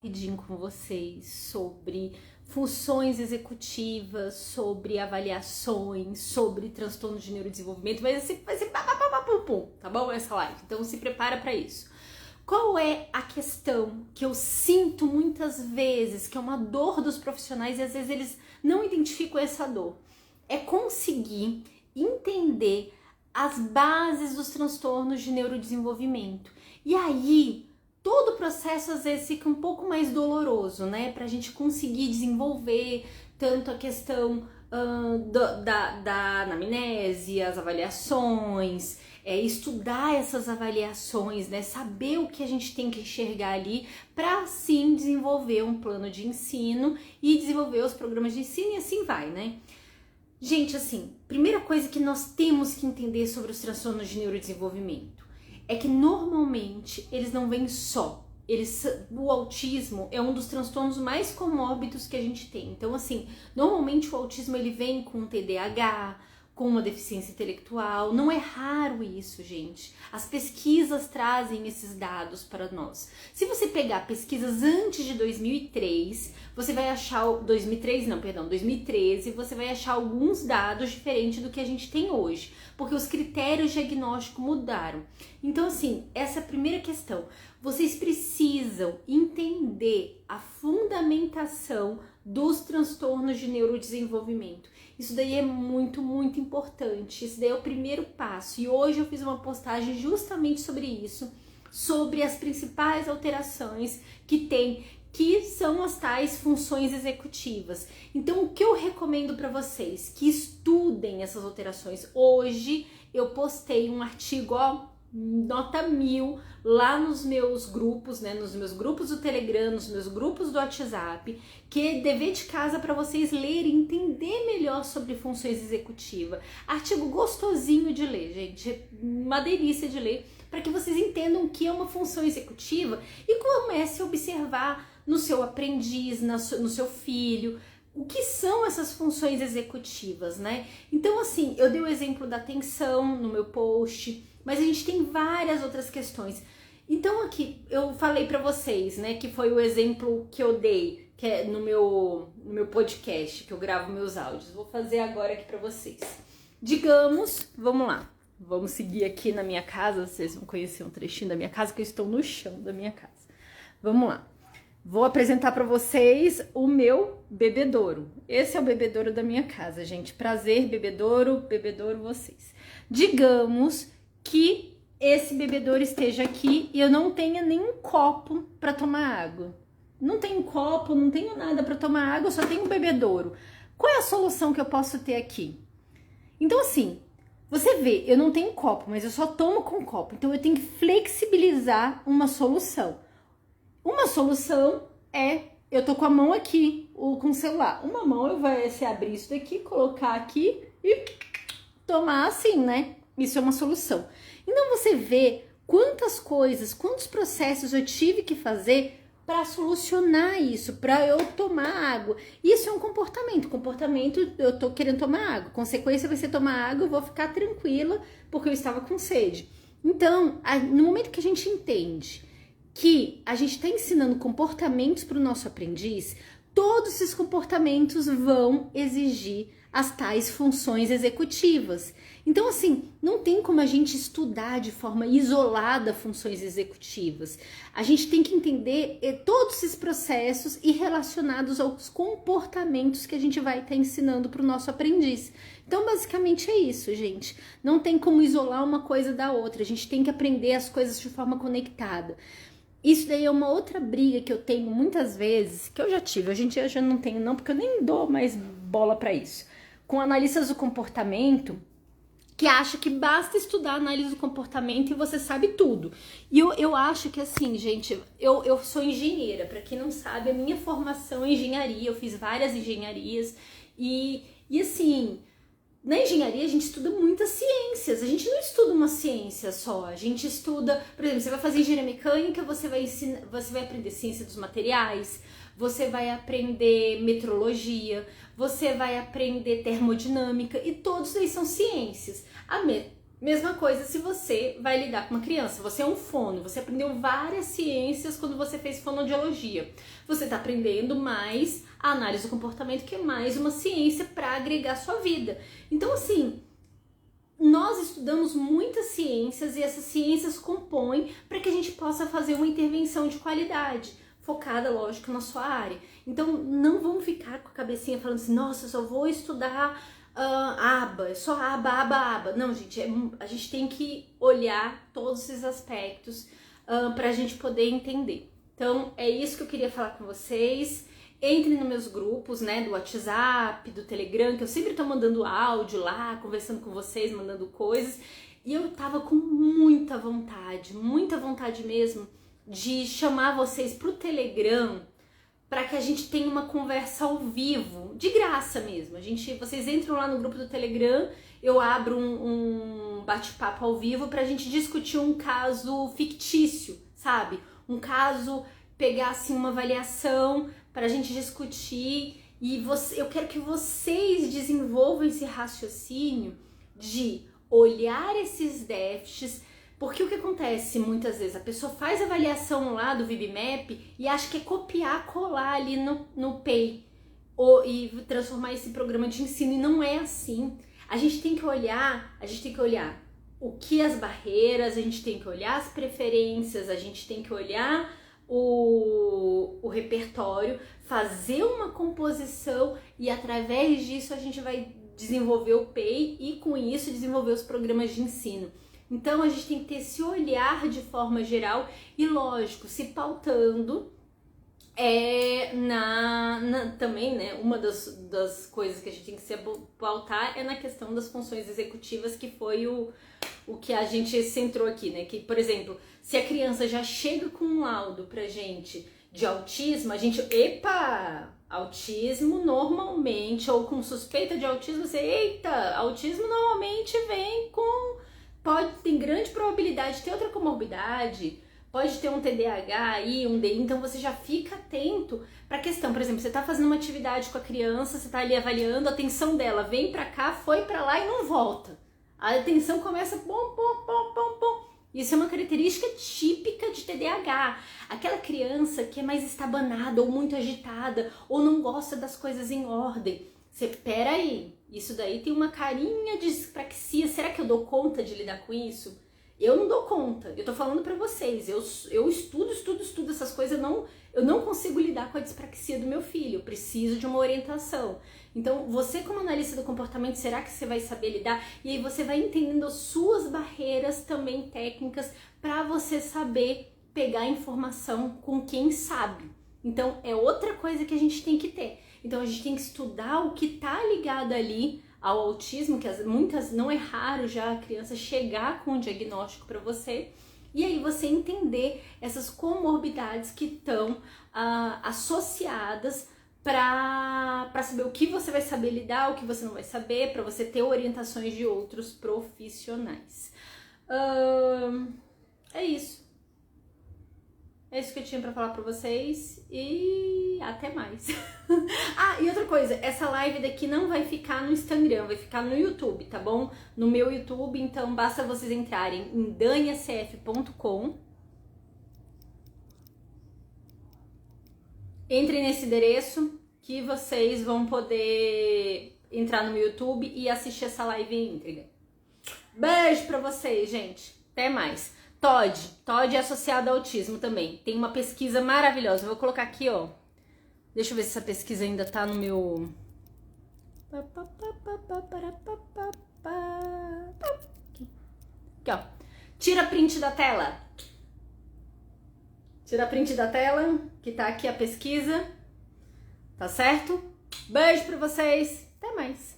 Rapidinho com vocês sobre funções executivas, sobre avaliações, sobre transtorno de neurodesenvolvimento. Vai ser pum, tá bom? Essa live. Então se prepara para isso. Qual é a questão que eu sinto muitas vezes, que é uma dor dos profissionais e às vezes eles não identificam essa dor? É conseguir entender as bases dos transtornos de neurodesenvolvimento. E aí, todo o processo às vezes fica um pouco mais doloroso, né? Pra gente conseguir desenvolver tanto a questão da anamnese, as avaliações, estudar essas avaliações, né? Saber o que a gente tem que enxergar ali para assim desenvolver um plano de ensino e desenvolver os programas de ensino e assim vai, né? Gente, assim, primeira coisa que nós temos que entender sobre os transtornos de neurodesenvolvimento é que normalmente eles não vêm só. O autismo é um dos transtornos mais comórbidos que a gente tem. Então, assim, normalmente o autismo ele vem com TDAH, com uma deficiência intelectual. Não é raro isso, gente. As pesquisas trazem esses dados para nós. Se você pegar pesquisas antes de 2003, você vai achar... 2013, você vai achar alguns dados diferentes do que a gente tem hoje, porque os critérios diagnósticos mudaram. Então, assim, essa é a primeira questão. Vocês precisam entender a fundamentação dos transtornos de neurodesenvolvimento. Isso daí é muito, muito importante. Isso daí é o primeiro passo. E hoje eu fiz uma postagem justamente sobre isso, sobre as principais alterações que tem, que são as tais funções executivas. Então, o que eu recomendo para vocês? Que estudem essas alterações. Hoje eu postei um artigo, nota 1000, lá nos meus grupos, né, nos meus grupos do Telegram, nos meus grupos do WhatsApp, que é dever de casa para vocês lerem, entender melhor sobre funções executivas. Artigo gostosinho de ler, gente, uma delícia de ler, para que vocês entendam o que é uma função executiva e comece a observar no seu aprendiz, no seu filho, o que são essas funções executivas, né? Então, assim, eu dei o exemplo da atenção no meu post, mas a gente tem várias outras questões. Então aqui eu falei para vocês, né, que foi o exemplo que eu dei, que é no meu podcast, que eu gravo meus áudios. Vou fazer agora aqui para vocês. Digamos, vamos lá, vamos seguir aqui na minha casa, vocês vão conhecer um trechinho da minha casa, que eu estou no chão da minha casa. Vamos lá. Vou apresentar para vocês o meu bebedouro. Esse é o bebedouro da minha casa, gente. Prazer, bebedouro vocês. Digamos que esse bebedouro esteja aqui e eu não tenha nenhum copo para tomar água. Não tenho copo, não tenho nada para tomar água, eu só tenho um bebedouro. Qual é a solução que eu posso ter aqui? Então, assim, você vê, eu não tenho copo, mas eu só tomo com copo. Então, eu tenho que flexibilizar uma solução. Uma solução é, eu tô com a mão aqui, com o celular. Uma mão eu vou abrir isso daqui, colocar aqui e tomar assim, né? Isso é uma solução. Então você vê quantas coisas, quantos processos eu tive que fazer para solucionar isso, para eu tomar água. Isso é um comportamento. Comportamento, eu tô querendo tomar água. Consequência vai ser tomar água, eu vou ficar tranquila porque eu estava com sede. Então, no momento que a gente entende que a gente está ensinando comportamentos para o nosso aprendiz, todos esses comportamentos vão exigir as tais funções executivas. Então, assim, não tem como a gente estudar de forma isolada funções executivas. A gente tem que entender todos esses processos e relacionados aos comportamentos que a gente vai estar ensinando para o nosso aprendiz. Então, basicamente é isso, gente. Não tem como isolar uma coisa da outra. A gente tem que aprender as coisas de forma conectada. Isso daí é uma outra briga que eu tenho muitas vezes, que eu já tive, hoje em dia eu já não tenho não, porque eu nem dou mais bola para isso, com analistas do comportamento, que acha que basta estudar análise do comportamento e você sabe tudo. E eu acho que assim, gente, eu sou engenheira, para quem não sabe, a minha formação é engenharia, eu fiz várias engenharias e assim... Na engenharia a gente estuda muitas ciências, a gente não estuda uma ciência só, a gente estuda, por exemplo, você vai fazer engenharia mecânica, você vai aprender ciência dos materiais, você vai aprender metrologia, você vai aprender termodinâmica e todos eles são ciências. Mesma coisa se você vai lidar com uma criança. Você é um fono, você aprendeu várias ciências quando você fez fonoaudiologia. Você está aprendendo mais a análise do comportamento, que é mais uma ciência para agregar sua vida. Então, assim, nós estudamos muitas ciências e essas ciências compõem para que a gente possa fazer uma intervenção de qualidade, focada, lógico, na sua área. Então, não vamos ficar com a cabecinha falando assim, nossa, eu só vou estudar aba, só aba. Não, gente, a gente tem que olhar todos esses aspectos para a gente poder entender. Então, é isso que eu queria falar com vocês. Entre nos meus grupos, né, do WhatsApp, do Telegram, que eu sempre tô mandando áudio lá, conversando com vocês, mandando coisas. E eu tava com muita vontade mesmo, de chamar vocês pro Telegram para que a gente tenha uma conversa ao vivo, de graça mesmo. Vocês entram lá no grupo do Telegram, eu abro um bate-papo ao vivo pra gente discutir um caso fictício, sabe? Um caso, pegar assim uma avaliação pra gente discutir e eu quero que vocês desenvolvam esse raciocínio de olhar esses déficits. Porque o que acontece muitas vezes? A pessoa faz a avaliação lá do VibMap e acha que é copiar, colar ali no PEI e transformar esse programa de ensino, e não é assim. A gente tem que olhar o que as barreiras, a gente tem que olhar as preferências, a gente tem que olhar o repertório, fazer uma composição e através disso a gente vai desenvolver o PEI e com isso desenvolver os programas de ensino. Então a gente tem que ter esse olhar de forma geral e, lógico, se pautando também, né, uma das coisas que a gente tem que se pautar é na questão das funções executivas, que foi o que a gente centrou aqui, né, que, por exemplo, se a criança já chega com um laudo pra gente de autismo, a gente, autismo normalmente, ou com suspeita de autismo, autismo normalmente vem com... tem grande probabilidade de ter outra comorbidade, pode ter um TDAH aí, um DI, então você já fica atento para a questão. Por exemplo, você está fazendo uma atividade com a criança, você está ali avaliando a atenção dela, vem para cá, foi para lá e não volta. A atenção começa pom. Isso é uma característica típica de TDAH. Aquela criança que é mais estabanada ou muito agitada ou não gosta das coisas em ordem. Peraí, isso daí tem uma carinha de dispraxia, será que eu dou conta de lidar com isso? Eu não dou conta, eu tô falando pra vocês, eu estudo essas coisas, eu não consigo lidar com a dispraxia do meu filho, eu preciso de uma orientação. Então, você como analista do comportamento, será que você vai saber lidar? E aí você vai entendendo as suas barreiras também técnicas pra você saber pegar informação com quem sabe. Então, é outra coisa que a gente tem que ter. Então a gente tem que estudar o que tá ligado ali ao autismo, que não é raro já a criança chegar com um diagnóstico para você, e aí você entender essas comorbidades que estão associadas para saber o que você vai saber lidar, o que você não vai saber, para você ter orientações de outros profissionais. É isso. É isso que eu tinha pra falar pra vocês e até mais. E outra coisa, essa live daqui não vai ficar no Instagram, vai ficar no YouTube, tá bom? No meu YouTube, então basta vocês entrarem em daniacf.com. Entrem nesse endereço que vocês vão poder entrar no meu YouTube e assistir essa live íntegra. Beijo pra vocês, gente. Até mais. TOD é associado ao autismo também. Tem uma pesquisa maravilhosa. Eu vou colocar aqui, ó. Deixa eu ver se essa pesquisa ainda tá no meu... Aqui, ó. Tira print da tela. Tira print da tela, que tá aqui a pesquisa. Tá certo? Beijo pra vocês. Até mais.